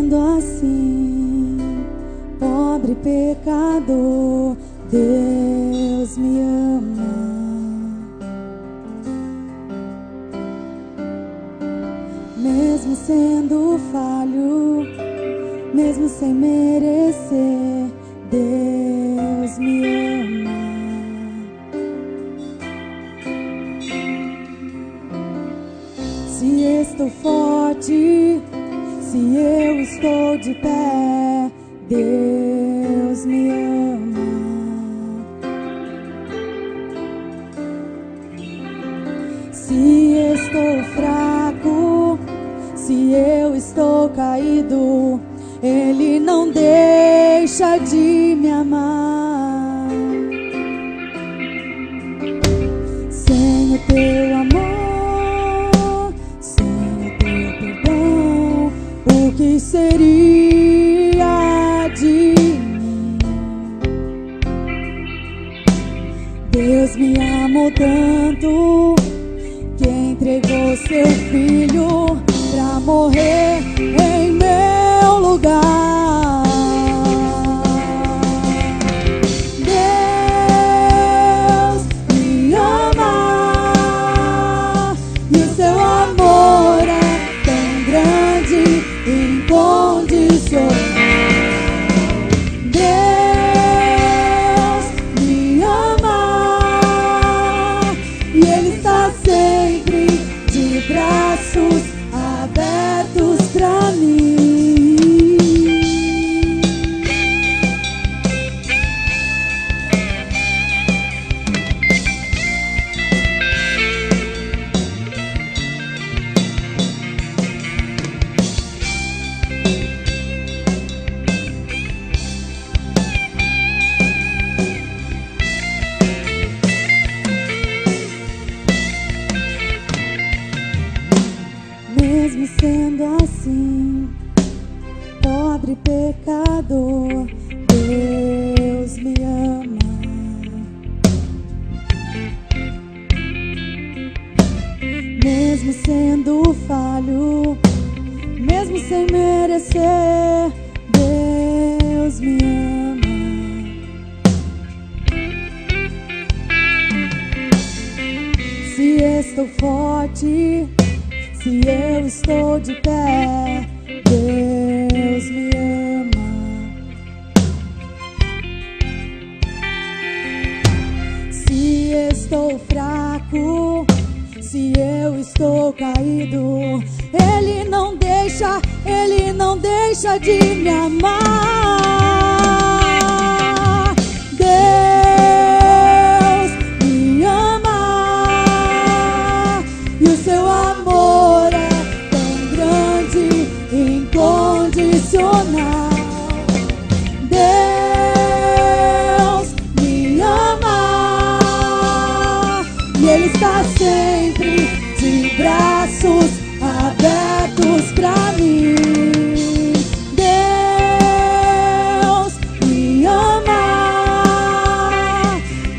sendo assim, pobre pecador, Deus me ama. Mesmo sendo falho, mesmo sem merecer, Deus me ama. Se estou forte, se eu estou de pé, Deus me ama. Se estou fraco, se eu estou caído, Ele não deixa de me amar. Sem o teu amor, sem o teu perdão, o que seria de mim? Deus me amou tanto que entregou seu filho pra morrer em meu lugar. Deus me ama e o seu amor é tão grande e incondicional. Deus me ama e Ele está sempre de braços abertos pra mim. Mesmo sendo assim, pobre pecador, Deus me ama. Mesmo sendo falho, mesmo sem merecer, Deus me ama. Se estou forte, se eu estou de pé, Deus me ama. Se estou fraco, se eu estou caído, Ele não deixa de me amar. Deus me ama e o seu amor é tão grande e incondicional. Deus me ama e Ele está sempre de braços abertos pra mim. Deus me ama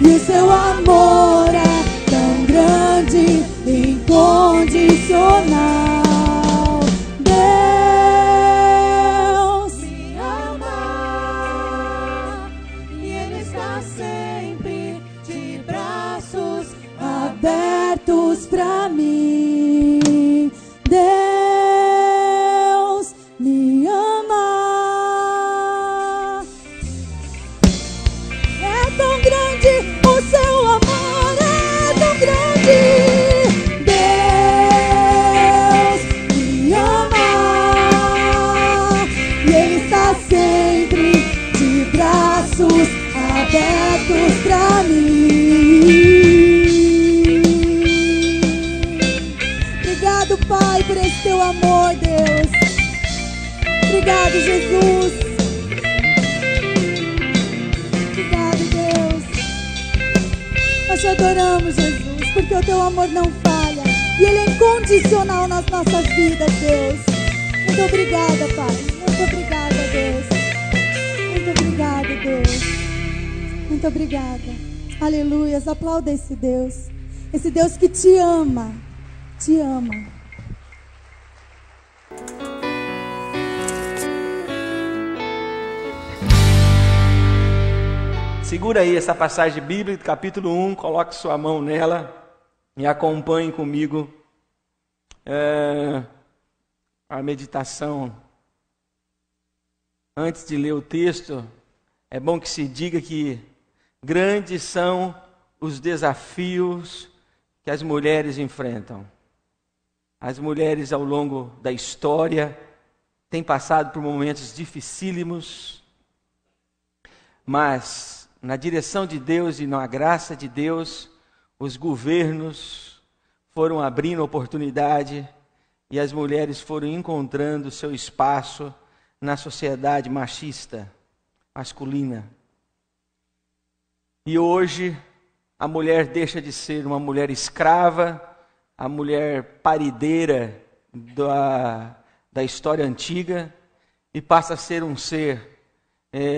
e o seu amor é tão grande e incondicional. Deus me ama e Ele está sempre de braços abertos pra mim. Deus me ama. É tão grande o seu amor, é tão grande. Deus me ama e Ele está sempre de braços abertos pra mim. Obrigado, Pai, por esse teu amor, Deus. Obrigado, Jesus. Obrigado, Deus. Nós te adoramos, Jesus, porque o teu amor não falha e Ele é incondicional nas nossas vidas, Deus. Muito obrigada, Pai. Muito obrigada, Deus. Muito obrigada, Deus. Muito obrigada. Aleluias. Aplauda esse Deus que te ama. Te ama. Segura aí essa passagem bíblica, capítulo 1, coloque sua mão nela e acompanhe comigo a meditação. Antes de ler o texto, é bom que se diga que grandes são os desafios que as mulheres enfrentam. As mulheres ao longo da história têm passado por momentos dificílimos, mas na direção de Deus e na graça de Deus, os governos foram abrindo oportunidade e as mulheres foram encontrando seu espaço na sociedade machista, masculina. E hoje a mulher deixa de ser uma mulher escrava, a mulher parideira da história antiga, e passa a ser um ser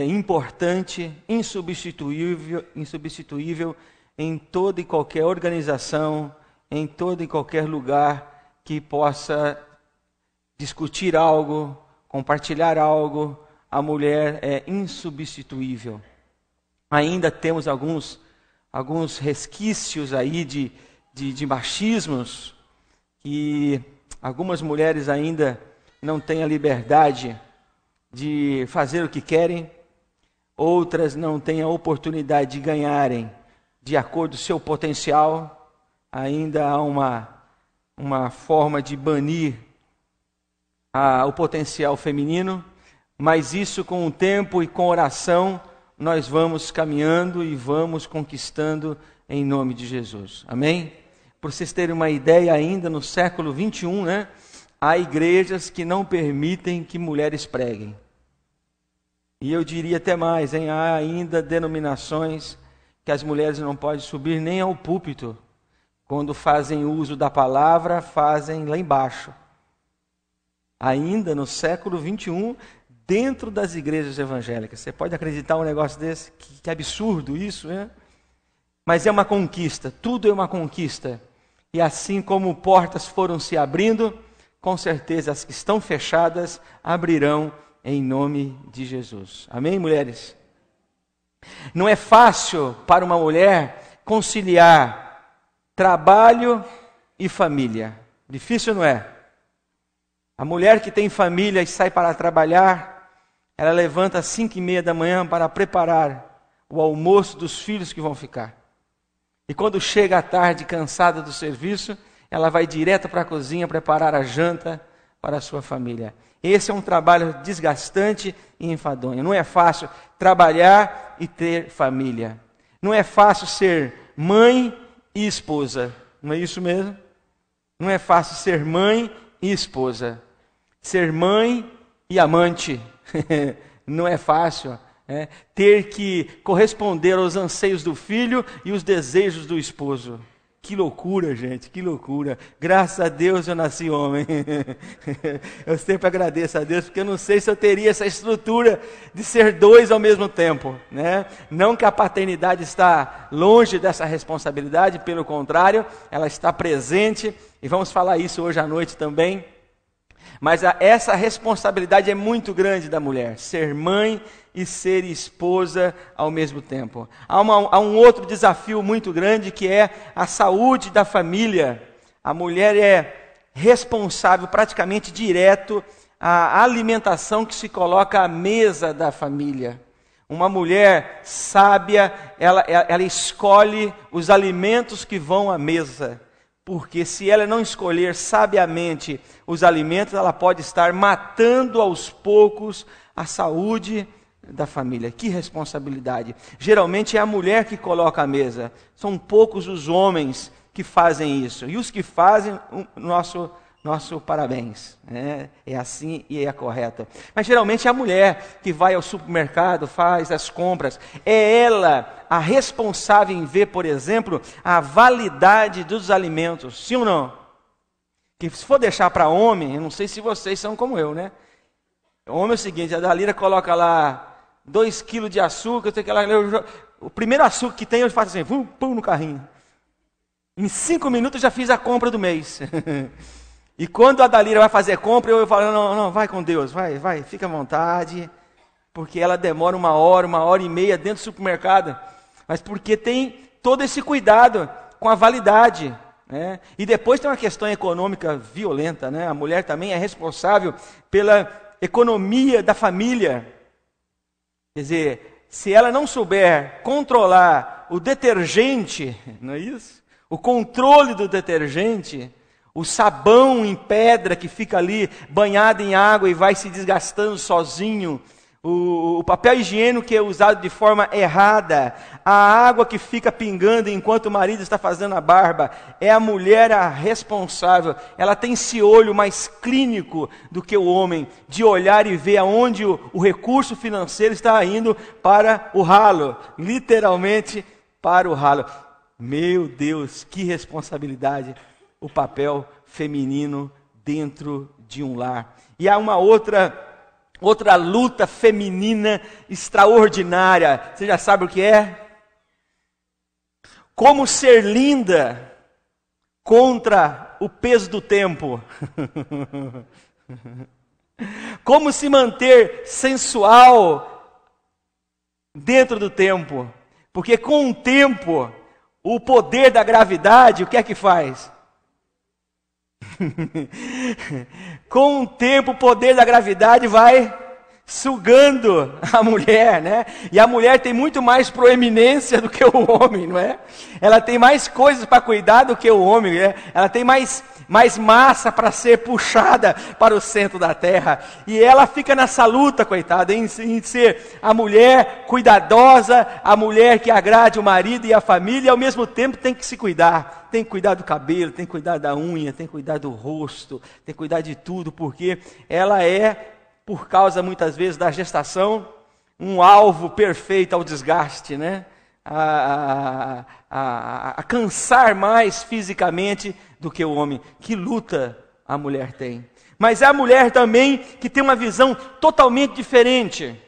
importante, insubstituível em toda e qualquer organização, em todo e qualquer lugar que possa discutir algo, compartilhar algo. A mulher é insubstituível. Ainda temos alguns resquícios aí de machismos, que algumas mulheres ainda não têm a liberdade de fazer o que querem, outras não têm a oportunidade de ganharem de acordo com o seu potencial. Ainda há uma forma de banir o potencial feminino, mas isso com o tempo e com oração nós vamos caminhando e vamos conquistando em nome de Jesus. Amém? Por vocês terem uma ideia, ainda no século 21, há igrejas que não permitem que mulheres preguem. E eu diria até mais, há ainda denominações que as mulheres não podem subir nem ao púlpito. Quando fazem uso da palavra, fazem lá embaixo. Ainda no século 21, dentro das igrejas evangélicas. Você pode acreditar um negócio desse? Que absurdo isso, né? Mas é uma conquista, tudo é uma conquista. E assim como portas foram se abrindo, com certeza as que estão fechadas abrirão em nome de Jesus. Amém, mulheres? Não é fácil para uma mulher conciliar trabalho e família. Difícil, não é? A mulher que tem família e sai para trabalhar, ela levanta às 5:30 da manhã para preparar o almoço dos filhos que vão ficar. E quando chega à tarde, cansada do serviço, ela vai direto para a cozinha preparar a janta para a sua família. Esse é um trabalho desgastante e enfadonho. Não é fácil trabalhar e ter família. Não é fácil ser mãe e esposa. Não é isso mesmo? Não é fácil ser mãe e esposa. Ser mãe e amante. Não é fácil. Ter que corresponder aos anseios do filho e os desejos do esposo. Que loucura, gente, que loucura. Graças a Deus eu nasci homem. Eu sempre agradeço a Deus, porque eu não sei se eu teria essa estrutura de ser dois ao mesmo tempo, Não que a paternidade está longe dessa responsabilidade, pelo contrário, ela está presente, e vamos falar isso hoje à noite também. Mas essa responsabilidade é muito grande da mulher, ser mãe e ser esposa ao mesmo tempo. Há um outro desafio muito grande, que é a saúde da família. A mulher é responsável praticamente direto à alimentação que se coloca à mesa da família. Uma mulher sábia, ela escolhe os alimentos que vão à mesa. Porque se ela não escolher sabiamente os alimentos, ela pode estar matando aos poucos a saúde da família. Que responsabilidade. Geralmente é a mulher que coloca a mesa. São poucos os homens que fazem isso. E os que fazem, nosso parabéns. É assim e é correto. Mas geralmente é a mulher que vai ao supermercado, faz as compras. É ela a responsável em ver, por exemplo, a validade dos alimentos. Sim ou não? Que se for deixar para homem, eu não sei se vocês são como eu, Homem é o seguinte, a Dalira coloca lá 2 quilos de açúcar, o primeiro açúcar que tem eu faço assim, pum no carrinho. Em 5 minutos eu já fiz a compra do mês. E quando a Dalira vai fazer compra, eu falo, não, vai com Deus, vai, fica à vontade. porque ela demora 1 hora e meia dentro do supermercado, mas porque tem todo esse cuidado com a validade, né? E depois tem uma questão econômica violenta, né? A mulher também é responsável pela economia da família. Quer dizer, se ela não souber controlar o detergente, não é isso? O controle do detergente, o sabão em pedra que fica ali banhado em água e vai se desgastando sozinho, o papel higiênico que é usado de forma errada, a água que fica pingando enquanto o marido está fazendo a barba, é a mulher a responsável. Ela tem esse olho mais clínico do que o homem, de olhar e ver aonde o recurso financeiro está indo para o ralo, literalmente para o ralo. Meu Deus, que responsabilidade o papel feminino dentro de um lar. E há uma outra luta feminina extraordinária. Você já sabe o que é? Como ser linda contra o peso do tempo. Como se manter sensual dentro do tempo. Porque com o tempo, o poder da gravidade, o que é que faz? Com o tempo, o poder da gravidade vai sugando a mulher, né? E a mulher tem muito mais proeminência do que o homem, não é? Ela tem mais coisas para cuidar do que o homem, né? Ela tem mais massa para ser puxada para o centro da terra. E ela fica nessa luta, coitada, em ser a mulher cuidadosa, a mulher que agrade o marido e a família, e ao mesmo tempo tem que se cuidar. Tem que cuidar do cabelo, tem que cuidar da unha, tem que cuidar do rosto, tem que cuidar de tudo, porque ela é, por causa muitas vezes da gestação, um alvo perfeito ao desgaste, né? A cansar mais fisicamente do que o homem. Que luta a mulher tem. Mas é a mulher também que tem uma visão totalmente diferente.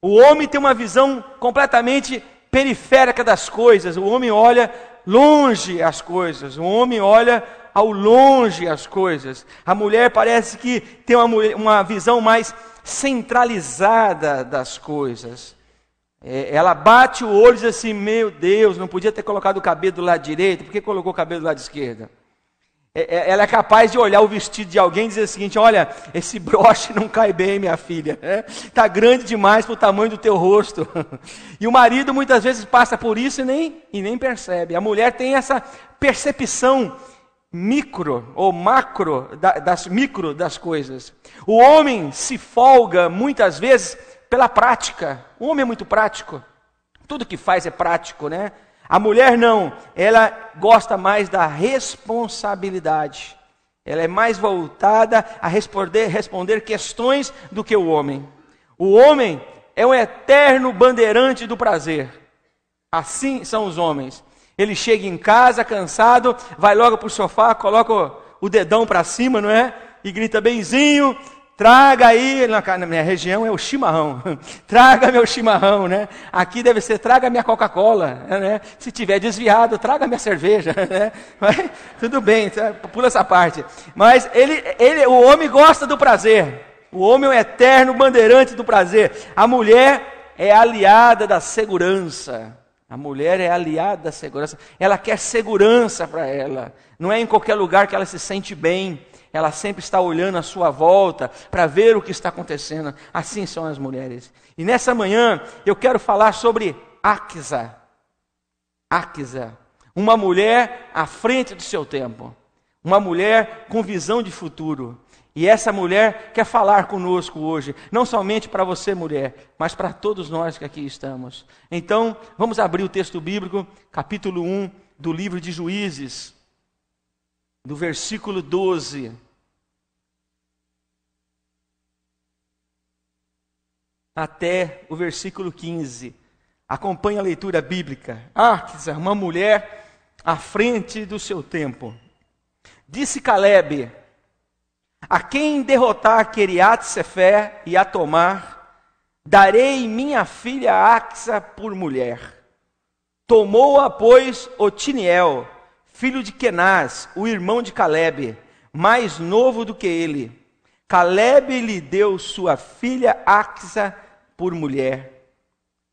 O homem tem uma visão completamente periférica das coisas. O homem olha longe as coisas. O homem olha ao longe as coisas. A mulher parece que tem uma visão mais centralizada das coisas. Ela bate o olho e diz assim: meu Deus, não podia ter colocado o cabelo do lado direito, por que colocou o cabelo do lado esquerdo? Ela é capaz de olhar o vestido de alguém e dizer o seguinte: olha, esse broche não cai bem, minha filha, está grande demais para o tamanho do teu rosto. E o marido muitas vezes passa por isso e nem percebe. A mulher tem essa percepção micro ou macro, micro das coisas. O homem se folga muitas vezes pela prática. O homem é muito prático. Tudo que faz é prático, né? A mulher não. Ela gosta mais da responsabilidade. Ela é mais voltada a responder questões do que o homem. O homem é um eterno bandeirante do prazer. Assim são os homens. Ele chega em casa cansado, vai logo para o sofá, coloca o dedão para cima, não é? E grita: benzinho, traga aí, na minha região é o chimarrão, traga meu chimarrão, né? Aqui deve ser: traga minha Coca-Cola, né? Se tiver desviado, traga minha cerveja, né? Mas, tudo bem, pula essa parte. Mas o homem gosta do prazer, o homem é o eterno bandeirante do prazer. A mulher é aliada da segurança. A mulher é aliada da segurança. Ela quer segurança para ela. Não é em qualquer lugar que ela se sente bem. Ela sempre está olhando à sua volta para ver o que está acontecendo. Assim são as mulheres. E nessa manhã eu quero falar sobre Áquisa. Áquisa, uma mulher à frente do seu tempo. Uma mulher com visão de futuro. E essa mulher quer falar conosco hoje, não somente para você, mulher, mas para todos nós que aqui estamos. Então, vamos abrir o texto bíblico, capítulo 1 do livro de Juízes, do versículo 12. Até o versículo 15. Acompanhe a leitura bíblica. Áquisa, uma mulher à frente do seu tempo. Disse Calebe: a quem derrotar Queriate-Sefer e a tomar, darei minha filha Áquisa por mulher. Tomou-a, pois, Otiniel, filho de Kenaz, o irmão de Calebe, mais novo do que ele. Calebe lhe deu sua filha Áquisa por mulher.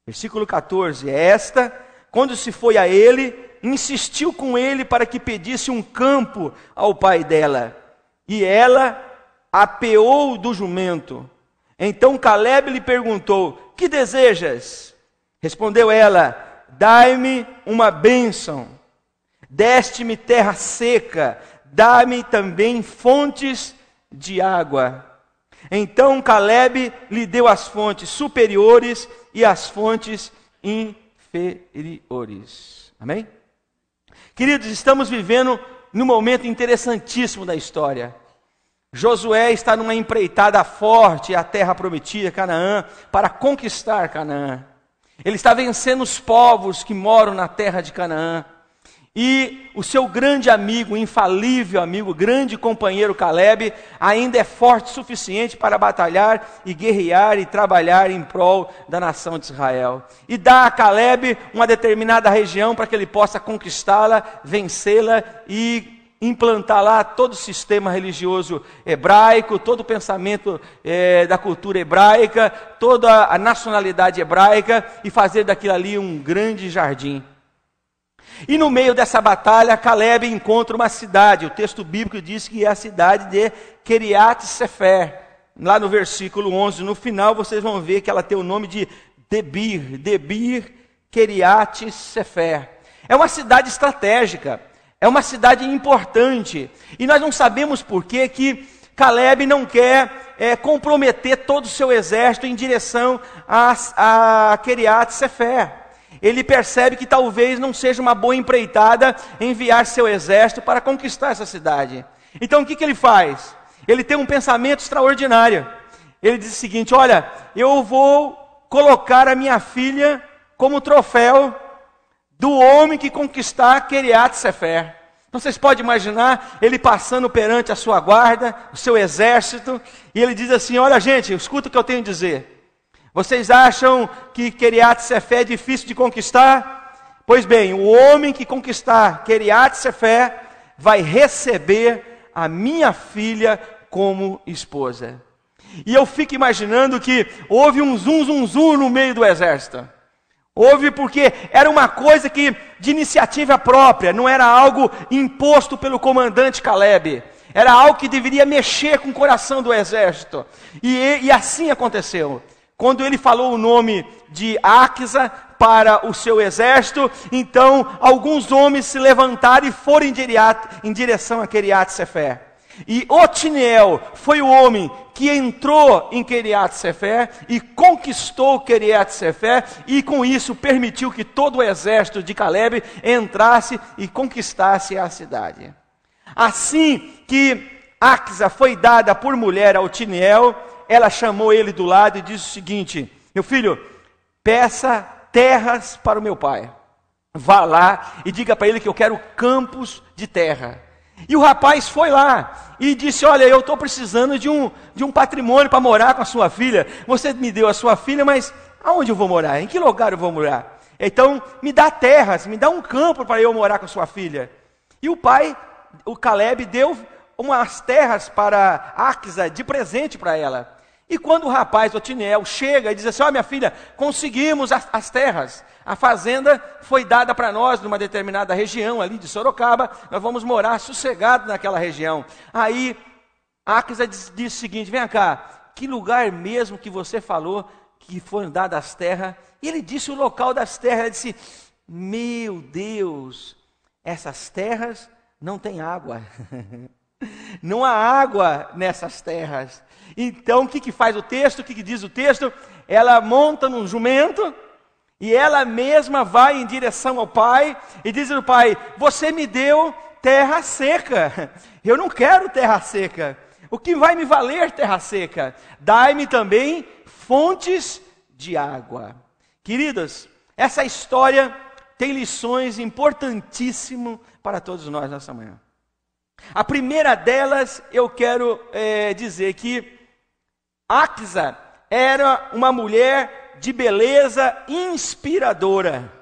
Versículo 14, esta, quando se foi a ele, insistiu com ele para que pedisse um campo ao pai dela. E ela apeou do jumento. Então Caleb lhe perguntou, que desejas? Respondeu ela, dai-me uma bênção. Deste-me terra seca, dá-me também fontes de água. Então Caleb lhe deu as fontes superiores e as fontes inferiores. Amém? Queridos, estamos vivendo num momento interessantíssimo da história. Josué está numa empreitada forte à terra prometida, Canaã, para conquistar Canaã. Ele está vencendo os povos que moram na terra de Canaã. E o seu grande amigo, infalível amigo, grande companheiro Caleb, ainda é forte o suficiente para batalhar e guerrear e trabalhar em prol da nação de Israel. E dá a Caleb uma determinada região para que ele possa conquistá-la, vencê-la e implantar lá todo o sistema religioso hebraico, todo o pensamento da cultura hebraica, toda a nacionalidade hebraica e fazer daquilo ali um grande jardim. E no meio dessa batalha, Caleb encontra uma cidade. O texto bíblico diz que é a cidade de Kiriat Sefer. Lá no versículo 11, no final, vocês vão ver que ela tem o nome de Debir. Debir Kiriat Sefer. É uma cidade estratégica. É uma cidade importante. E nós não sabemos por que Caleb não quer comprometer todo o seu exército em direção a Kiriat Sefer. Ele percebe que talvez não seja uma boa empreitada enviar seu exército para conquistar essa cidade. Então o que ele faz? Ele tem um pensamento extraordinário. Ele diz o seguinte, olha, eu vou colocar a minha filha como troféu do homem que conquistar Kiriat Sefer. Então vocês podem imaginar ele passando perante a sua guarda, o seu exército, e ele diz assim, olha gente, escuta o que eu tenho a dizer. Vocês acham que Kiriat Sefer é difícil de conquistar? Pois bem, o homem que conquistar Kiriat Sefer vai receber a minha filha como esposa. E eu fico imaginando que houve um zum no meio do exército. Houve porque era uma coisa que de iniciativa própria, não era algo imposto pelo comandante Caleb. Era algo que deveria mexer com o coração do exército. E assim aconteceu. Quando ele falou o nome de Aquisa para o seu exército, então alguns homens se levantaram e foram em direção a Kiriat Sefer. E Otiniel foi o homem que entrou em Kiriat Sefer e conquistou Kiriat Sefer e com isso permitiu que todo o exército de Caleb entrasse e conquistasse a cidade. Assim que Aquisa foi dada por mulher a Otiniel, ela chamou ele do lado e disse o seguinte, meu filho, peça terras para o meu pai. Vá lá e diga para ele que eu quero campos de terra. E o rapaz foi lá e disse, olha, eu estou precisando de um patrimônio para morar com a sua filha. Você me deu a sua filha, mas aonde eu vou morar? Em que lugar eu vou morar? Então, me dá terras, me dá um campo para eu morar com a sua filha. E o pai, o Caleb, deu umas terras para Aquisa de presente para ela. E quando o rapaz, Otiniel, chega e diz assim, minha filha, conseguimos as terras. A fazenda foi dada para nós numa determinada região ali de Sorocaba, nós vamos morar sossegado naquela região. Aí, Aquisa disse o seguinte, vem cá, que lugar mesmo que você falou que foram dadas as terras? E ele disse o local das terras, ele disse, meu Deus, essas terras não têm água. Não há água nessas terras. Então o que faz o texto? O que diz o texto? Ela monta num jumento e ela mesma vai em direção ao pai e diz ao pai, você me deu terra seca, eu não quero terra seca. O que vai me valer terra seca? Dai-me também fontes de água. Queridos, essa história tem lições importantíssimas para todos nós nessa manhã. A primeira delas, eu quero dizer que Aquisa era uma mulher de beleza inspiradora.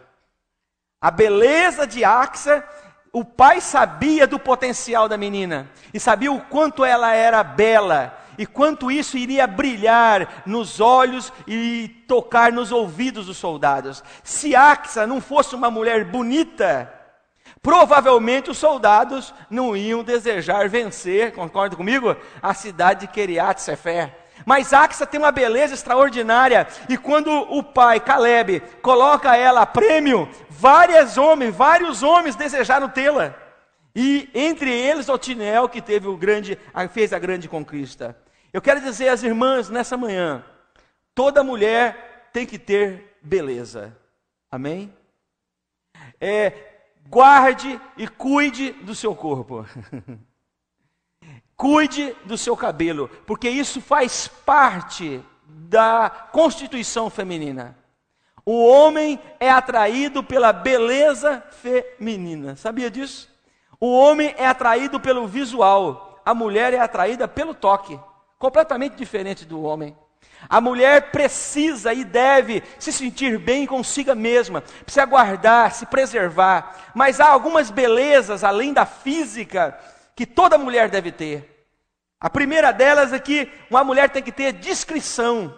A beleza de Aquisa, o pai sabia do potencial da menina, e sabia o quanto ela era bela, e quanto isso iria brilhar nos olhos e tocar nos ouvidos dos soldados. Se Axa não fosse uma mulher bonita, provavelmente os soldados não iam desejar vencer, concorda comigo? A cidade de Queriat Sefer. Mas Axa tem uma beleza extraordinária, e quando o pai, Caleb, coloca ela a prêmio, vários homens desejaram tê-la. E entre eles Otiniel, que fez a grande conquista. Eu quero dizer às irmãs nessa manhã, toda mulher tem que ter beleza. Amém? Guarde e cuide do seu corpo. Cuide do seu cabelo, porque isso faz parte da constituição feminina. O homem é atraído pela beleza feminina. Sabia disso? O homem é atraído pelo visual. A mulher é atraída pelo toque. Completamente diferente do homem. A mulher precisa e deve se sentir bem consigo mesma, precisa guardar, se preservar. Mas há algumas belezas, além da física, que toda mulher deve ter. A primeira delas é que uma mulher tem que ter discrição.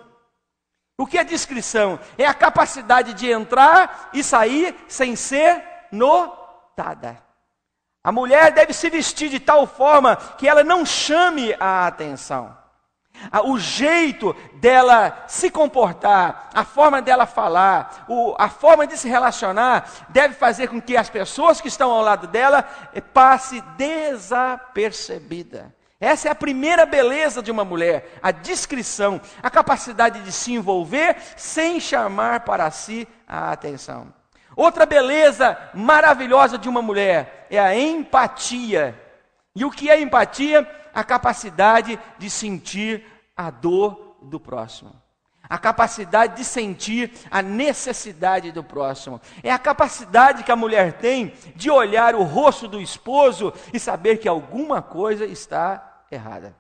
O que é discrição? É a capacidade de entrar e sair sem ser notada. A mulher deve se vestir de tal forma que ela não chame a atenção. O jeito dela se comportar, a forma dela falar, a forma de se relacionar, deve fazer com que as pessoas que estão ao lado dela passe desapercebida. Essa é a primeira beleza de uma mulher, a discrição, a capacidade de se envolver sem chamar para si a atenção. Outra beleza maravilhosa de uma mulher é a empatia. E o que é empatia? A capacidade de sentir a dor do próximo. A capacidade de sentir a necessidade do próximo. É a capacidade que a mulher tem de olhar o rosto do esposo e saber que alguma coisa está errada.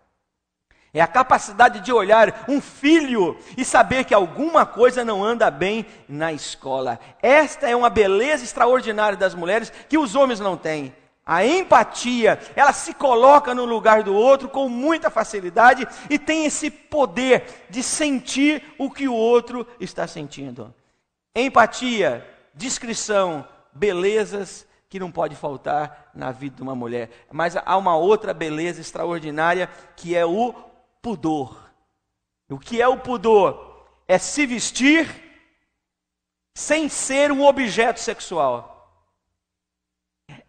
É a capacidade de olhar um filho e saber que alguma coisa não anda bem na escola. Esta é uma beleza extraordinária das mulheres que os homens não têm. A empatia, ela se coloca no lugar do outro com muita facilidade e tem esse poder de sentir o que o outro está sentindo. Empatia, discrição, belezas que não pode faltar na vida de uma mulher. Mas há uma outra beleza extraordinária que é o pudor. O que é o pudor? É se vestir sem ser um objeto sexual.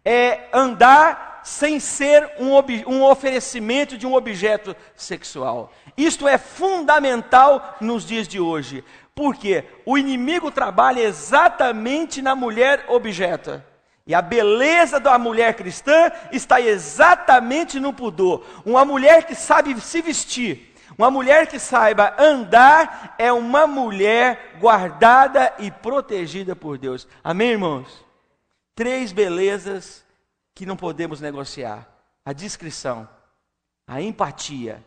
É andar sem ser um oferecimento de um objeto sexual. Isto é fundamental nos dias de hoje. Porque o inimigo trabalha exatamente na mulher objeto. E a beleza da mulher cristã está exatamente no pudor. Uma mulher que sabe se vestir, uma mulher que saiba andar, é uma mulher guardada e protegida por Deus. Amém, irmãos? 3 belezas que não podemos negociar: a discrição, a empatia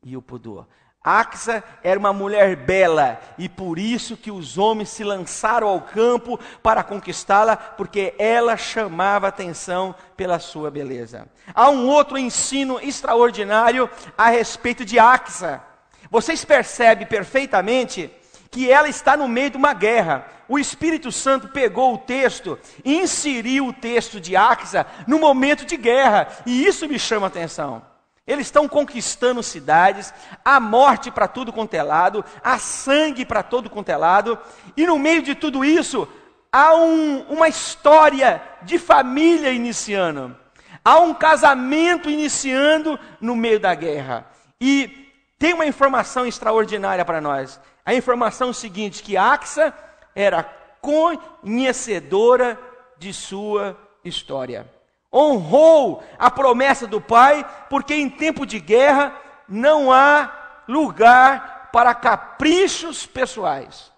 e o pudor. Axa era uma mulher bela, e por isso que os homens se lançaram ao campo para conquistá-la, porque ela chamava atenção pela sua beleza. Há um outro ensino extraordinário a respeito de Axa. Vocês percebem perfeitamente que ela está no meio de uma guerra. O Espírito Santo pegou o texto e inseriu o texto de Axa no momento de guerra, e isso me chama a atenção. Eles estão conquistando cidades, há morte para tudo quanto é lado, há sangue para todo quanto é lado, e no meio de tudo isso, há uma história de família iniciando, há um casamento iniciando no meio da guerra. E tem uma informação extraordinária para nós. A informação é o seguinte, que Axa era conhecedora de sua história. Honrou a promessa do pai, porque em tempo de guerra não há lugar para caprichos pessoais.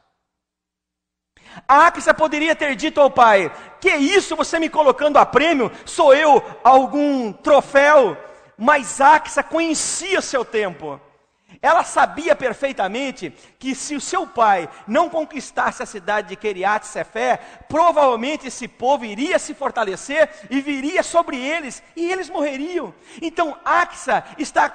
Axa poderia ter dito ao pai: que isso, você me colocando a prêmio? Sou eu algum troféu? Mas Axa conhecia seu tempo. Ela sabia perfeitamente que se o seu pai não conquistasse a cidade de Queriat Sefer, provavelmente esse povo iria se fortalecer e viria sobre eles, e eles morreriam. Então Axa está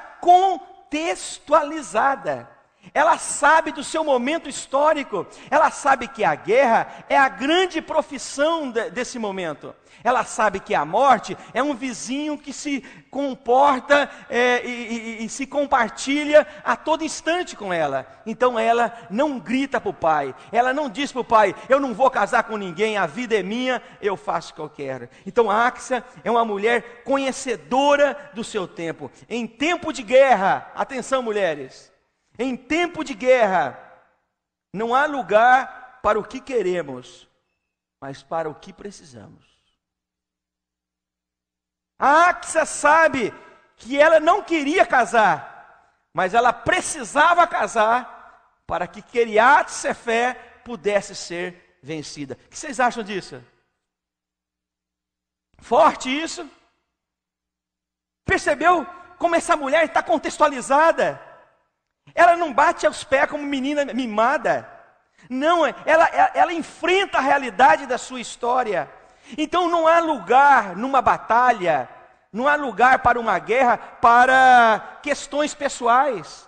contextualizada. Ela sabe do seu momento histórico. Ela sabe que a guerra é a grande profissão desse momento. Ela sabe que a morte é um vizinho que se comporta e se compartilha a todo instante com ela. Então ela não grita para o pai. Ela não diz para o pai: eu não vou casar com ninguém, a vida é minha, eu faço o que eu quero. Então Axa é uma mulher conhecedora do seu tempo. Em tempo de guerra, atenção mulheres, em tempo de guerra, não há lugar para o que queremos, mas para o que precisamos. A Axa sabe que ela não queria casar, mas ela precisava casar para que Queriat Sefé pudesse ser vencida. O que vocês acham disso? Forte isso? Percebeu como essa mulher está contextualizada? Ela não bate aos pés como menina mimada. Não, ela enfrenta a realidade da sua história. Então não há lugar numa batalha, não há lugar para uma guerra, para questões pessoais.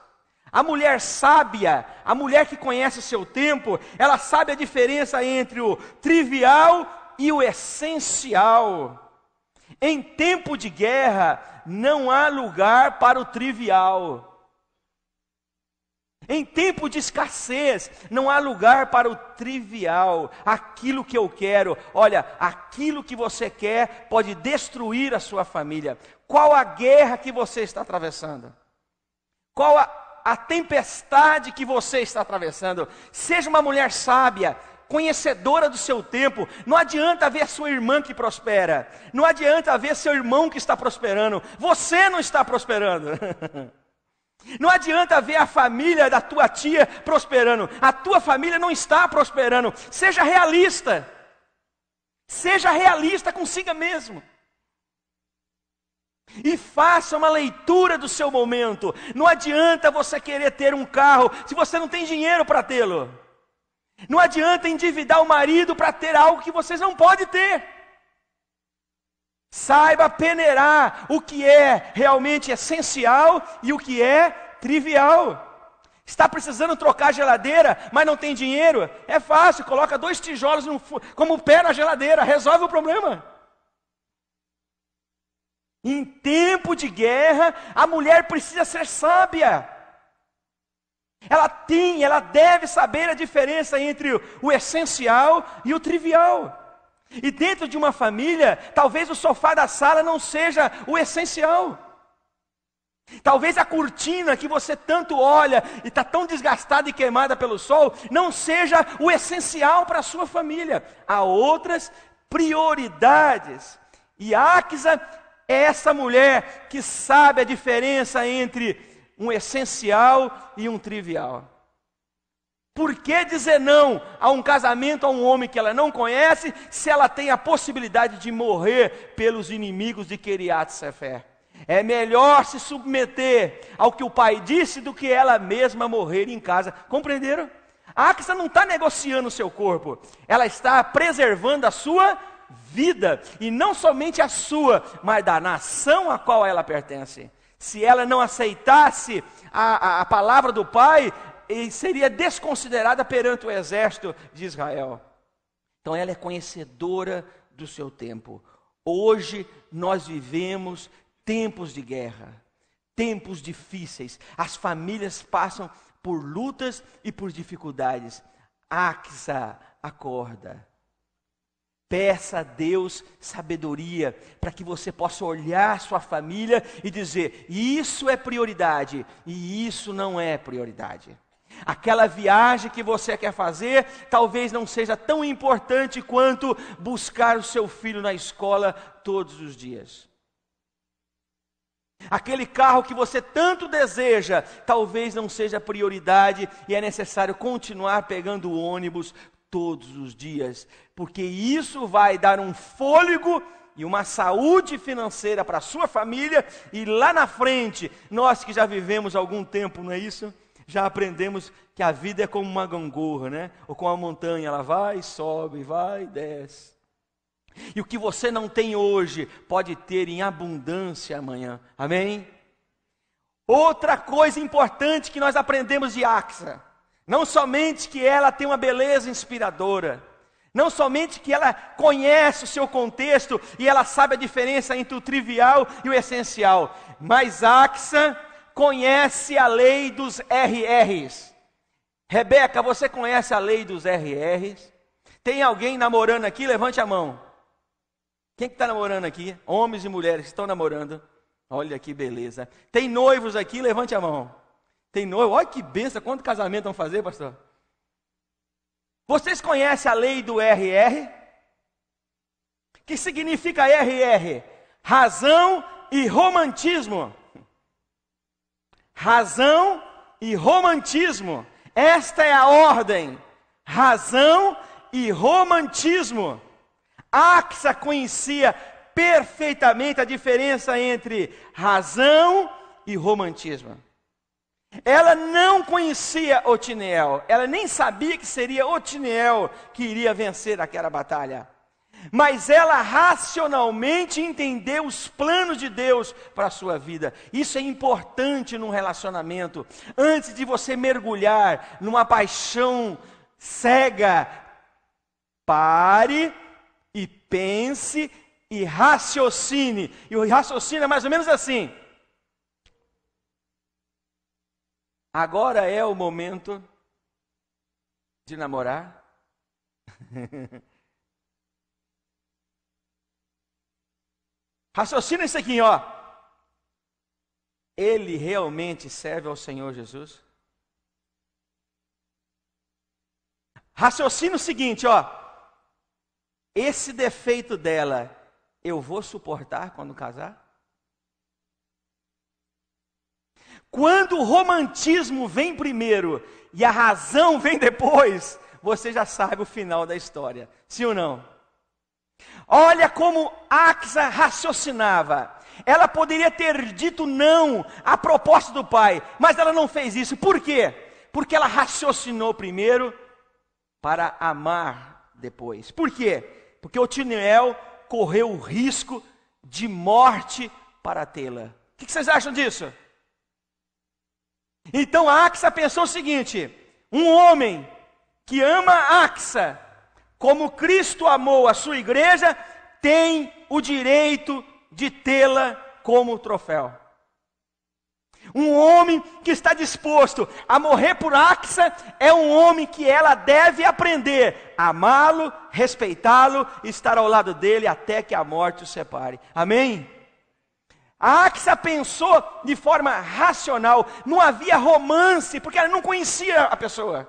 A mulher sábia, a mulher que conhece o seu tempo, ela sabe a diferença entre o trivial e o essencial. Em tempo de guerra, não há lugar para o trivial. Em tempo de escassez, não há lugar para o trivial, aquilo que eu quero. Olha, aquilo que você quer pode destruir a sua família. Qual a guerra que você está atravessando? Qual a tempestade que você está atravessando? Seja uma mulher sábia, conhecedora do seu tempo. Não adianta ver sua irmã que prospera. Não adianta ver seu irmão que está prosperando. Você não está prosperando. Não adianta ver a família da tua tia prosperando. A tua família não está prosperando. Seja realista. Seja realista consigo mesmo. E faça uma leitura do seu momento. Não adianta você querer ter um carro se você não tem dinheiro para tê-lo. Não adianta endividar o marido para ter algo que vocês não podem ter. Saiba peneirar o que é realmente essencial e o que é trivial. Está precisando trocar a geladeira, mas não tem dinheiro? É fácil, coloca 2 tijolos como pé na geladeira, resolve o problema. Em tempo de guerra, a mulher precisa ser sábia. Ela deve saber a diferença entre o essencial e o trivial. E dentro de uma família, talvez o sofá da sala não seja o essencial. Talvez a cortina que você tanto olha e está tão desgastada e queimada pelo sol, não seja o essencial para a sua família. Há outras prioridades. E Axa é essa mulher que sabe a diferença entre um essencial e um trivial. Por que dizer não a um casamento a um homem que ela não conhece, se ela tem a possibilidade de morrer pelos inimigos de Queriat Sefé? É melhor se submeter ao que o pai disse do que ela mesma morrer em casa. Compreenderam? A Axa não está negociando o seu corpo, ela está preservando a sua vida, e não somente a sua, mas da nação a qual ela pertence. Se ela não aceitasse a palavra do pai, seria desconsiderada perante o exército de Israel. Então ela é conhecedora do seu tempo. Hoje nós vivemos tempos de guerra, tempos difíceis. As famílias passam por lutas e por dificuldades. Axa, acorda. Peça a Deus sabedoria para que você possa olhar sua família e dizer: isso é prioridade e isso não é prioridade. Aquela viagem que você quer fazer talvez não seja tão importante quanto buscar o seu filho na escola todos os dias. Aquele carro que você tanto deseja talvez não seja prioridade e é necessário continuar pegando o ônibus todos os dias, porque isso vai dar um fôlego e uma saúde financeira para a sua família, e lá na frente, nós que já vivemos algum tempo, não é isso? Já aprendemos que a vida é como uma gangorra, né? Ou como uma montanha, ela vai, sobe, vai, desce. E o que você não tem hoje, pode ter em abundância amanhã, amém? Outra coisa importante que nós aprendemos de Axa, não somente que ela tem uma beleza inspiradora, não somente que ela conhece o seu contexto e ela sabe a diferença entre o trivial e o essencial, mas Axa conhece a lei dos RRs. Rebeca, você conhece a lei dos RRs? Tem alguém namorando aqui? Levante a mão. Quem que está namorando aqui? Homens e mulheres que estão namorando. Olha que beleza. Tem noivos aqui? Levante a mão. Tem noivo? Olha que benção. Quanto casamento vão fazer, pastor? Vocês conhecem a lei do RR? Que significa RR? Razão e romantismo. Razão e romantismo. Esta é a ordem. Razão e romantismo. Axa conhecia perfeitamente a diferença entre razão e romantismo. Ela não conhecia Otiniel, ela nem sabia que seria Otiniel que iria vencer aquela batalha. Mas ela racionalmente entendeu os planos de Deus para a sua vida. Isso é importante num relacionamento. Antes de você mergulhar numa paixão cega, pare e pense e raciocine. E o raciocínio é mais ou menos assim: agora é o momento de namorar? Raciocina isso aqui, ó. Ele realmente serve ao Senhor Jesus? Raciocina o seguinte, ó. Esse defeito dela, eu vou suportar quando casar? Quando o romantismo vem primeiro e a razão vem depois, você já sabe o final da história. Sim ou não? Olha como Axa raciocinava. Ela poderia ter dito não à proposta do pai, mas ela não fez isso. Por quê? Porque ela raciocinou primeiro para amar depois. Por quê? Porque Otiniel correu o risco de morte para tê-la. O que vocês acham disso? Então Axa pensou o seguinte: um homem que ama Axa como Cristo amou a sua igreja, tem o direito de tê-la como troféu. Um homem que está disposto a morrer por Axa é um homem que ela deve aprender a amá-lo, respeitá-lo e estar ao lado dele até que a morte o separe. Amém? A Axa pensou de forma racional, não havia romance, porque ela não conhecia a pessoa.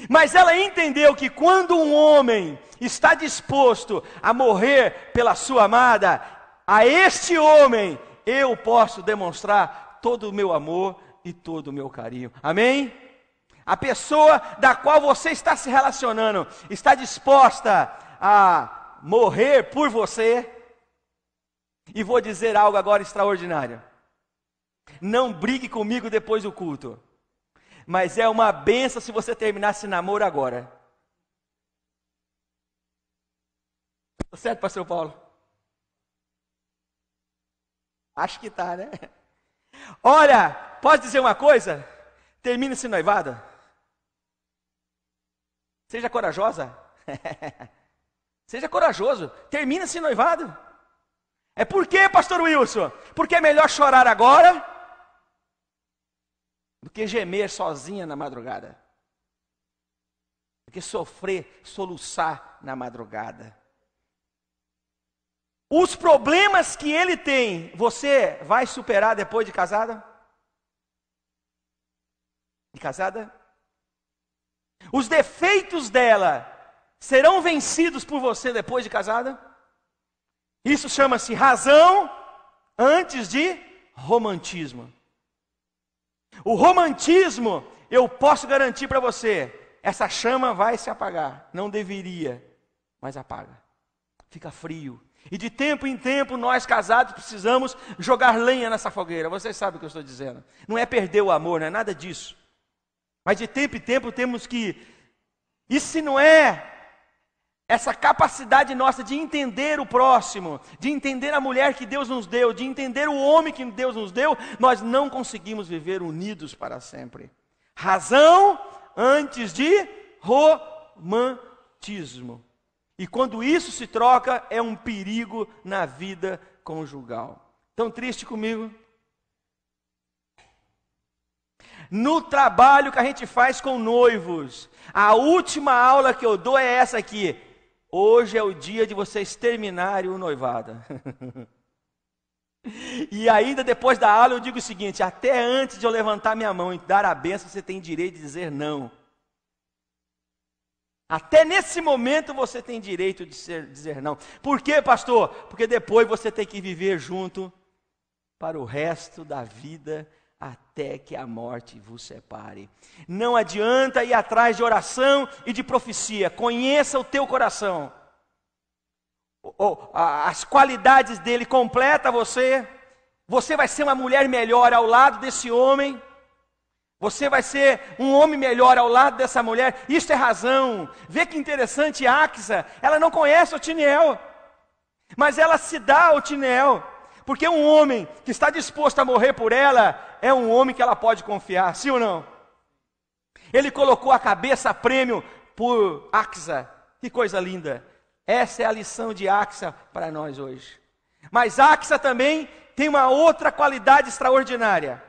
Mas ela entendeu que quando um homem está disposto a morrer pela sua amada, a este homem eu posso demonstrar todo o meu amor e todo o meu carinho. Amém? A pessoa da qual você está se relacionando está disposta a morrer por você? E vou dizer algo agora extraordinário. Não brigue comigo depois do culto. Mas é uma benção se você terminar esse namoro agora. Tá certo, pastor Paulo? Acho que tá, né? Olha, posso dizer uma coisa? Termine esse noivado. Seja corajosa. Seja corajoso. Termine esse noivado. É por quê, pastor Wilson? Porque é melhor chorar agora do que gemer sozinha na madrugada. Do que sofrer, soluçar na madrugada. Os problemas que ele tem, você vai superar depois de casada? De casada? Os defeitos dela serão vencidos por você depois de casada? Isso chama-se razão antes de romantismo. O romantismo, eu posso garantir para você, essa chama vai se apagar. Não deveria, mas apaga. Fica frio. E de tempo em tempo, nós casados precisamos jogar lenha nessa fogueira. Vocês sabem o que eu estou dizendo. Não é perder o amor, não é nada disso. Mas de tempo em tempo temos que... E se não é essa capacidade nossa de entender o próximo, de entender a mulher que Deus nos deu, de entender o homem que Deus nos deu, nós não conseguimos viver unidos para sempre. Razão antes de romantismo. E quando isso se troca, é um perigo na vida conjugal. Tão triste comigo? No trabalho que a gente faz com noivos, a última aula que eu dou é essa aqui. Hoje é o dia de vocês terminarem o noivado. E ainda depois da aula eu digo o seguinte: até antes de eu levantar minha mão e dar a bênção, você tem direito de dizer não. Até nesse momento você tem direito de dizer não. Por quê, pastor? Porque depois você tem que viver junto para o resto da vida, até que a morte vos separe. Não adianta ir atrás de oração e de profecia. Conheça o teu coração. As qualidades dele completa você. Você vai ser uma mulher melhor ao lado desse homem. Você vai ser um homem melhor ao lado dessa mulher. Isso é razão. Vê que interessante, Axa, ela não conhece Otiniel, mas ela se dá a Otiniel. Porque um homem que está disposto a morrer por ela, é um homem que ela pode confiar, sim ou não? Ele colocou a cabeça a prêmio por Axa, que coisa linda. Essa é a lição de Axa para nós hoje. Mas Axa também tem uma outra qualidade extraordinária.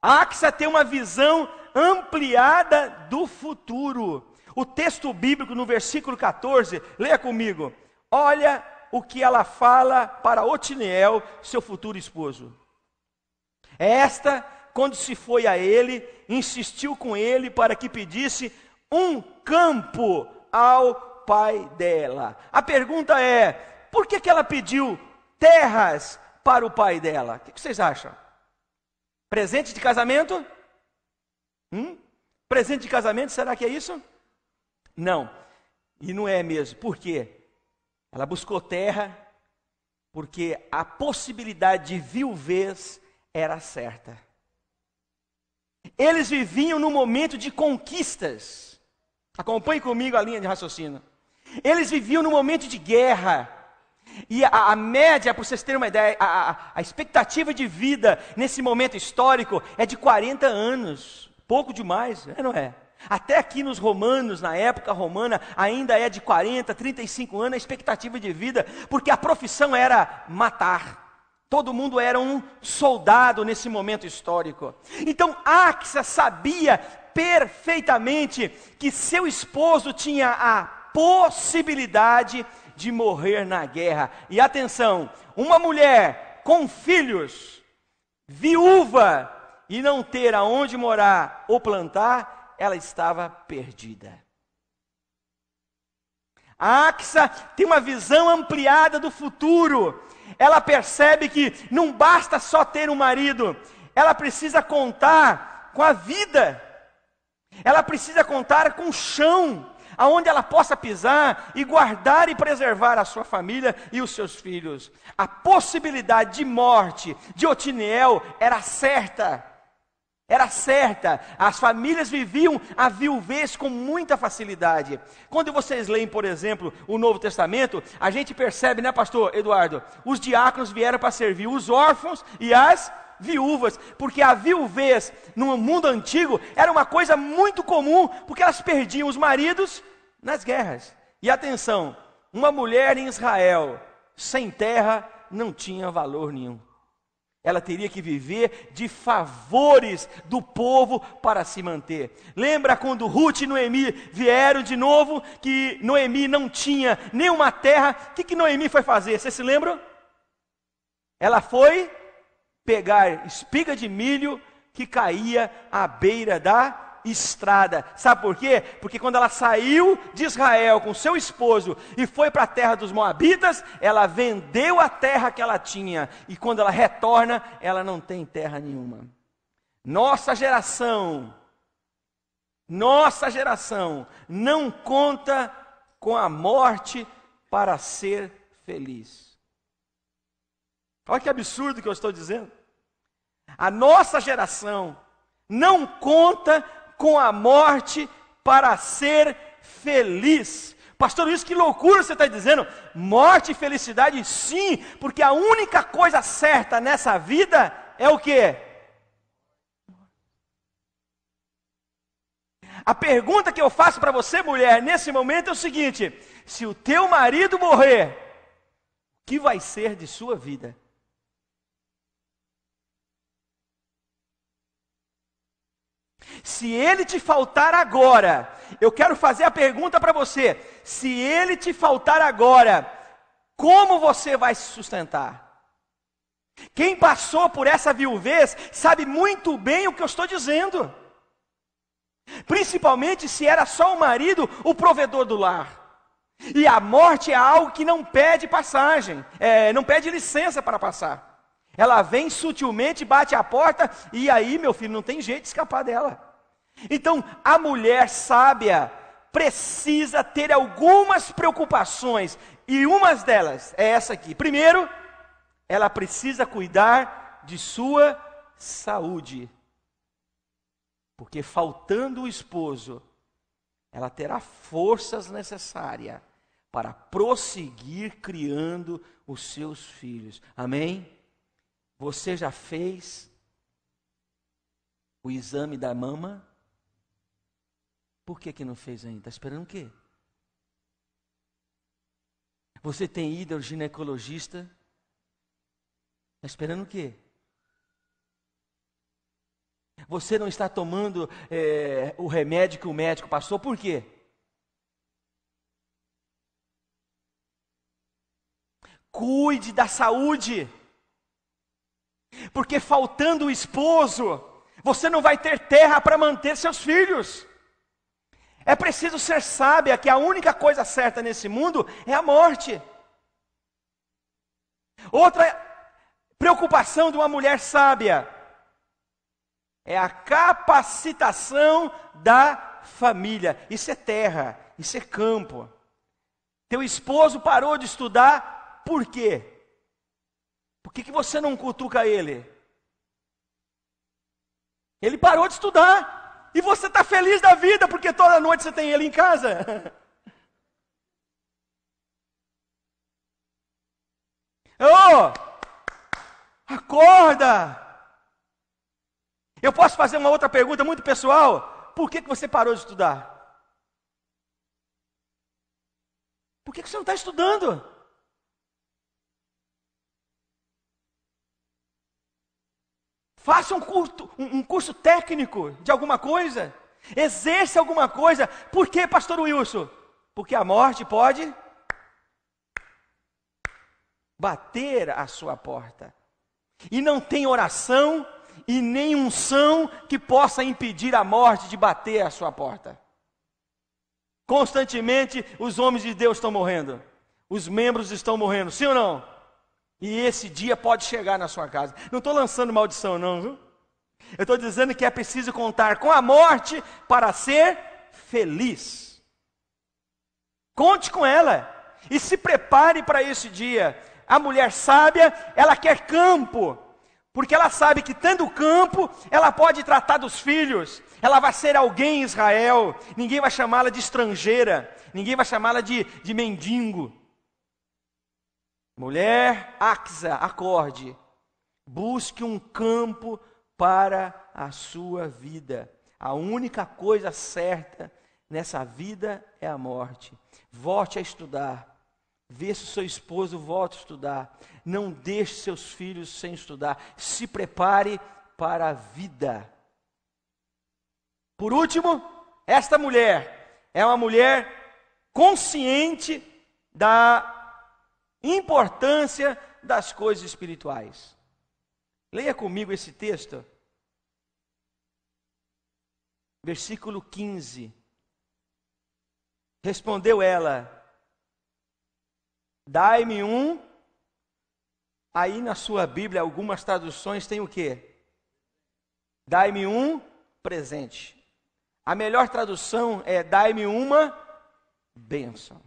Axa tem uma visão ampliada do futuro. O texto bíblico no versículo 14, leia comigo. Olha o que ela fala para Otiniel, seu futuro esposo. Esta, quando se foi a ele, insistiu com ele para que pedisse um campo ao pai dela. A pergunta é, por que ela pediu terras para o pai dela? O que vocês acham? Presente de casamento? Presente de casamento, será que é isso? Não, e não é mesmo. Por quê? Ela buscou terra porque a possibilidade de viuvez era certa. Eles viviam num momento de conquistas. Acompanhe comigo a linha de raciocínio. Eles viviam num momento de guerra. E a média, para vocês terem uma ideia, a expectativa de vida nesse momento histórico é de 40 anos. Pouco demais, não é? Até aqui nos romanos, na época romana, ainda é de 40, 35 anos a expectativa de vida, porque a profissão era matar. Todo mundo era um soldado nesse momento histórico. Então Axa sabia perfeitamente que seu esposo tinha a possibilidade de morrer na guerra. E atenção, uma mulher com filhos, viúva, e não ter aonde morar ou plantar, ela estava perdida. A Axa tem uma visão ampliada do futuro. Ela percebe que não basta só ter um marido, ela precisa contar com a vida. Ela precisa contar com o chão, aonde ela possa pisar e guardar e preservar a sua família e os seus filhos. A possibilidade de morte de Otiniel era certa. Era certa. As famílias viviam a viuvez com muita facilidade. Quando vocês leem, por exemplo, o Novo Testamento, a gente percebe, né, pastor Eduardo? Os diáconos vieram para servir os órfãos e as viúvas, porque a viuvez no mundo antigo era uma coisa muito comum, porque elas perdiam os maridos nas guerras. E atenção, uma mulher em Israel sem terra não tinha valor nenhum. Ela teria que viver de favores do povo para se manter. Lembra quando Ruth e Noemi vieram de novo, que Noemi não tinha nenhuma terra? O que Noemi foi fazer? Vocês se lembram? Ela foi pegar espiga de milho que caía à beira da estrada. Sabe por quê? Porque quando ela saiu de Israel com seu esposo e foi para a terra dos Moabitas, ela vendeu a terra que ela tinha, e quando ela retorna, ela não tem terra nenhuma. Nossa geração não conta com a morte para ser feliz. Olha que absurdo que eu estou dizendo. A nossa geração não conta com a morte para ser feliz, Pastor, isso que loucura você está dizendo. Morte e felicidade, sim, porque a única coisa certa nessa vida é o quê? A pergunta que eu faço para você, mulher, nesse momento é o seguinte: se o teu marido morrer, o que vai ser de sua vida? Se ele te faltar agora, eu quero fazer a pergunta para você: se ele te faltar agora, como você vai se sustentar? Quem passou por essa viuvez sabe muito bem o que eu estou dizendo. Principalmente se era só o marido o provedor do lar. E a morte é algo que não pede passagem, não pede licença para passar. Ela vem sutilmente, bate a porta, e aí, meu filho, não tem jeito de escapar dela. Então, a mulher sábia precisa ter algumas preocupações, e uma delas é essa aqui. Primeiro, ela precisa cuidar de sua saúde. Porque faltando o esposo, ela terá forças necessárias para prosseguir criando os seus filhos. Amém? Você já fez o exame da mama? Por que não fez ainda? Está esperando o quê? Você tem ido ao ginecologista? Está esperando o quê? Você não está tomando o remédio que o médico passou, por quê? Cuide da saúde. Porque faltando o esposo, você não vai ter terra para manter seus filhos. É preciso ser sábia que a única coisa certa nesse mundo é a morte. Outra preocupação de uma mulher sábia é a capacitação da família. Isso é terra, isso é campo. Teu esposo parou de estudar, por quê? Por que você não cutuca ele? Ele parou de estudar, e você está feliz da vida, porque toda noite você tem ele em casa. Oh, acorda! Eu posso fazer uma outra pergunta muito pessoal? Por que você parou de estudar? Por que você não está estudando? Faça um curso técnico de alguma coisa. Exerça alguma coisa. Por que, pastor Wilson? Porque a morte pode bater à sua porta. E não tem oração e nem unção que possa impedir a morte de bater à sua porta. Constantemente os homens de Deus estão morrendo. Os membros estão morrendo, sim ou não? E esse dia pode chegar na sua casa. Não estou lançando maldição não, viu? Eu estou dizendo que é preciso contar com a morte para ser feliz. Conte com ela e se prepare para esse dia. A mulher sábia, ela quer campo, porque ela sabe que tendo campo, ela pode tratar dos filhos. Ela vai ser alguém em Israel. Ninguém vai chamá-la de estrangeira. Ninguém vai chamá-la de mendigo. Mulher, Axa, acorde. Busque um campo para a sua vida. A única coisa certa nessa vida é a morte. Volte a estudar. Vê se o seu esposo volta a estudar. Não deixe seus filhos sem estudar. Se prepare para a vida. Por último, esta mulher é uma mulher consciente da importância das coisas espirituais. Leia comigo esse texto. Versículo 15. Respondeu ela: dai-me um. Aí na sua Bíblia, algumas traduções tem o quê? Dai-me um presente. A melhor tradução é: dai-me uma bênção.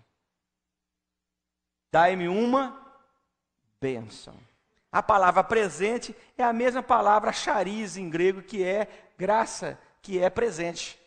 Dai-me uma bênção. A palavra presente é a mesma palavra charis em grego, que é graça, que é presente.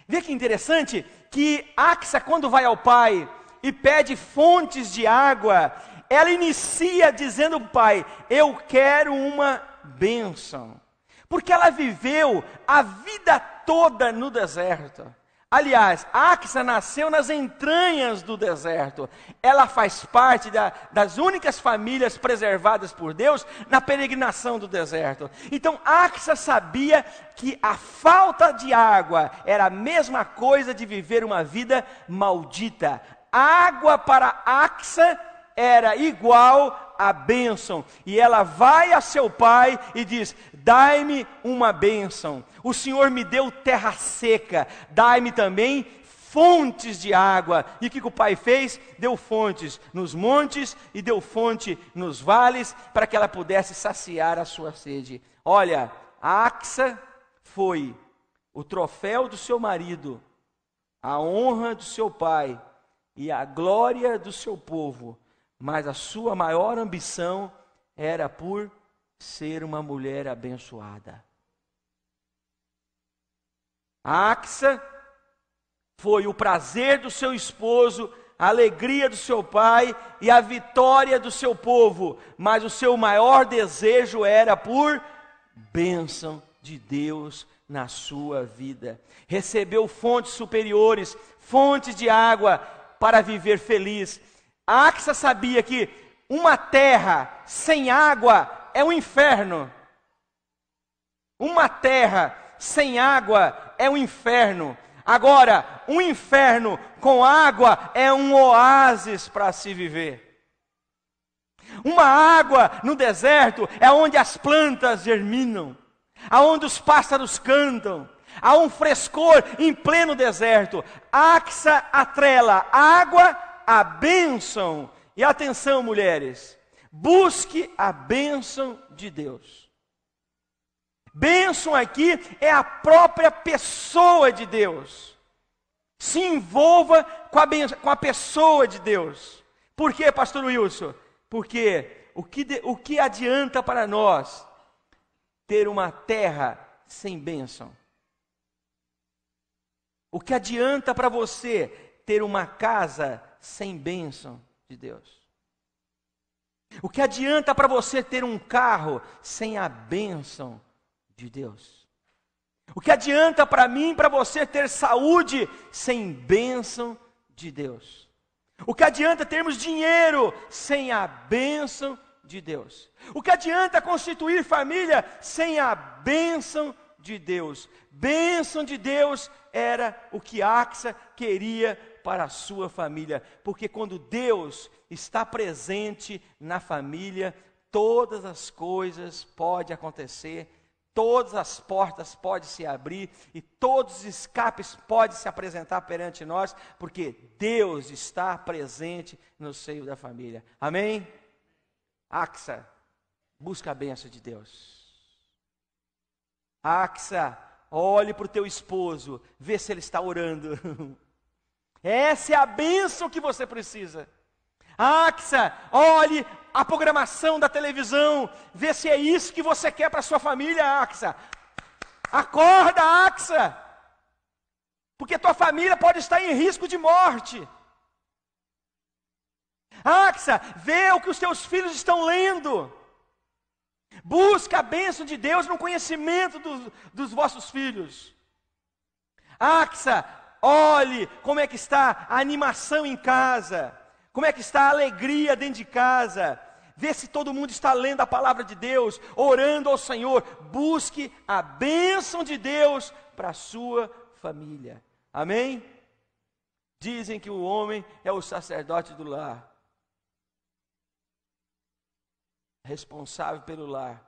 Vê que interessante que Axa, quando vai ao pai e pede fontes de água, ela inicia dizendo ao pai: eu quero uma bênção. Porque ela viveu a vida toda no deserto. Aliás, Axa nasceu nas entranhas do deserto. Ela faz parte das únicas famílias preservadas por Deus na peregrinação do deserto. Então, Axa sabia que a falta de água era a mesma coisa de viver uma vida maldita. Água para Axa era igual a bênção. E ela vai a seu pai e diz: dai-me uma bênção. O Senhor me deu terra seca, dai-me também fontes de água. E o que o pai fez? Deu fontes nos montes e deu fonte nos vales, para que ela pudesse saciar a sua sede. Olha, a Axa foi o troféu do seu marido, a honra do seu pai e a glória do seu povo. Mas a sua maior ambição era por ser uma mulher abençoada. A Axa foi o prazer do seu esposo, a alegria do seu pai e a vitória do seu povo. Mas o seu maior desejo era por bênção de Deus na sua vida. Recebeu fontes superiores, fontes de água para viver feliz. A Axa sabia que uma terra sem água é um inferno. Uma terra sem água é um inferno. Agora, um inferno com água é um oásis para se viver. Uma água no deserto é onde as plantas germinam, aonde os pássaros cantam. Há um frescor em pleno deserto. Axa atrela água à bênção. E atenção, mulheres, busque a bênção de Deus. Bênção aqui é a própria pessoa de Deus. Se envolva com a pessoa de Deus. Por quê, pastor Wilson? Porque o que adianta para nós ter uma terra sem bênção? O que adianta para você ter uma casa sem bênção de Deus? O que adianta para você ter um carro sem a bênção de Deus? O que adianta para mim e para você ter saúde sem bênção de Deus? O que adianta termos dinheiro sem a bênção de Deus? O que adianta constituir família sem a bênção de Deus? Bênção de Deus era o que Axa queria para a sua família, porque quando Deus está presente na família, todas as coisas podem acontecer, todas as portas podem se abrir e todos os escapes podem se apresentar perante nós, porque Deus está presente no seio da família. Amém? Axa, busca a bênção de Deus. Axa, olhe para o teu esposo, vê se ele está orando. Essa é a bênção que você precisa. Axa, olhe a programação da televisão, vê se é isso que você quer para a sua família, Axa. Acorda, Axa, porque tua família pode estar em risco de morte. Axa, vê o que os teus filhos estão lendo. Busca a bênção de Deus no conhecimento dos vossos filhos. Axa, olhe como é que está a animação em casa, como é que está a alegria dentro de casa. Vê se todo mundo está lendo a palavra de Deus, orando ao Senhor. Busque a bênção de Deus para a sua família. Amém? Dizem que o homem é o sacerdote do lar. Responsável pelo lar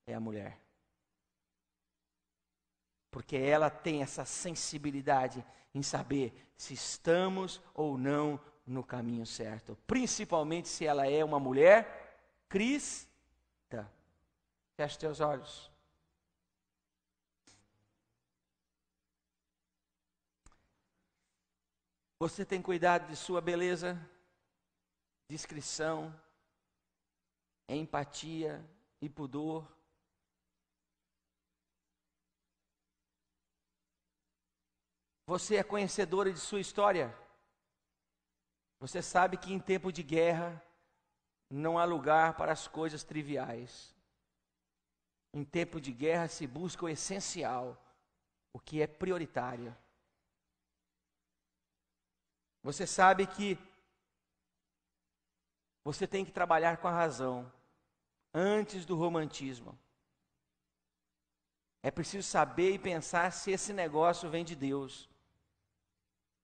é a mulher. Porque ela tem essa sensibilidade em saber se estamos ou não no caminho certo. Principalmente se ela é uma mulher cristã. Feche teus olhos. Você tem cuidado de sua beleza, discrição, empatia e pudor? Você é conhecedora de sua história. Você sabe que em tempo de guerra não há lugar para as coisas triviais. Em tempo de guerra se busca o essencial, o que é prioritário. Você sabe que você tem que trabalhar com a razão, antes do romantismo. É preciso saber e pensar se esse negócio vem de Deus.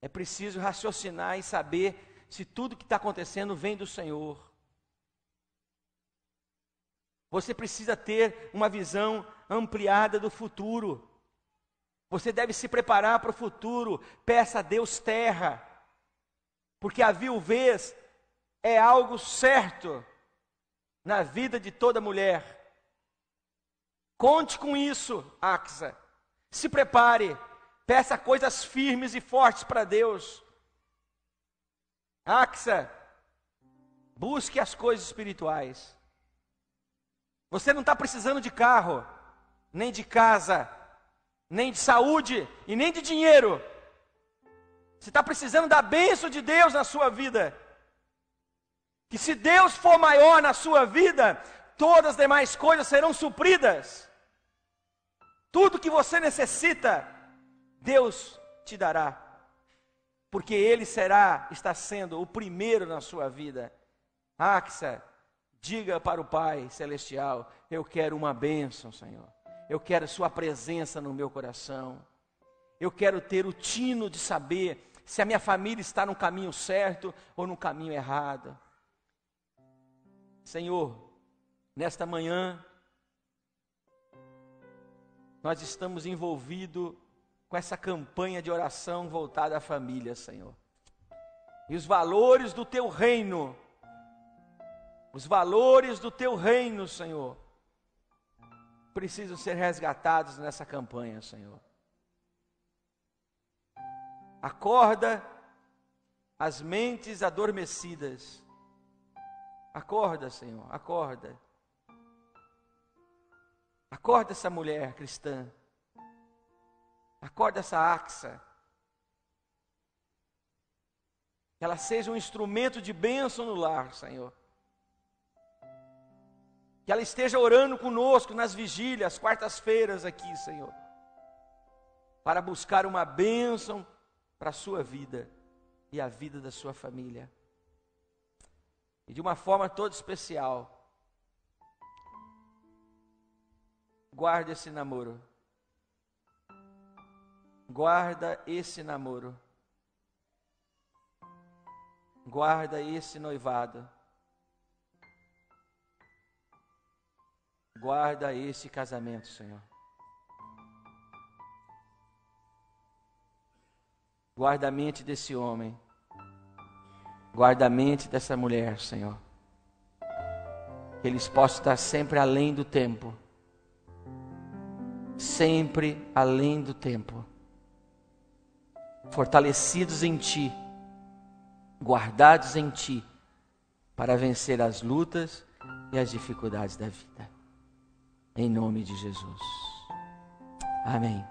É preciso raciocinar e saber se tudo que está acontecendo vem do Senhor. Você precisa ter uma visão ampliada do futuro. Você deve se preparar para o futuro. Peça a Deus terra, porque a viuvez é algo certo na vida de toda mulher. Conte com isso, Axa. Se prepare, peça coisas firmes e fortes para Deus. Axa, busque as coisas espirituais. Você não está precisando de carro, nem de casa, nem de saúde e nem de dinheiro. Você está precisando da bênção de Deus na sua vida. Que se Deus for maior na sua vida, todas as demais coisas serão supridas. Tudo que você necessita, Deus te dará. Porque Ele está sendo o primeiro na sua vida. Axa, diga para o Pai Celestial: eu quero uma bênção, Senhor. Eu quero sua presença no meu coração. Eu quero ter o tino de saber se a minha família está no caminho certo ou no caminho errado. Senhor, nesta manhã, nós estamos envolvidos com essa campanha de oração voltada à família, Senhor. E os valores do Teu reino, Senhor, precisam ser resgatados nessa campanha, Senhor. Acorda as mentes adormecidas. Acorda, Senhor, acorda. Acorda essa mulher cristã. Acorda essa Axa. Que ela seja um instrumento de bênção no lar, Senhor. Que ela esteja orando conosco nas vigílias, quartas-feiras aqui, Senhor. Para buscar uma bênção para a sua vida e a vida da sua família. E de uma forma toda especial, guarda esse namoro. Guarda esse namoro. Guarda esse noivado. Guarda esse casamento, Senhor. Guarda a mente desse homem. Guarda a mente dessa mulher, Senhor. Que eles possam estar sempre além do tempo. Sempre além do tempo. Fortalecidos em Ti. Guardados em Ti. Para vencer as lutas e as dificuldades da vida. Em nome de Jesus. Amém.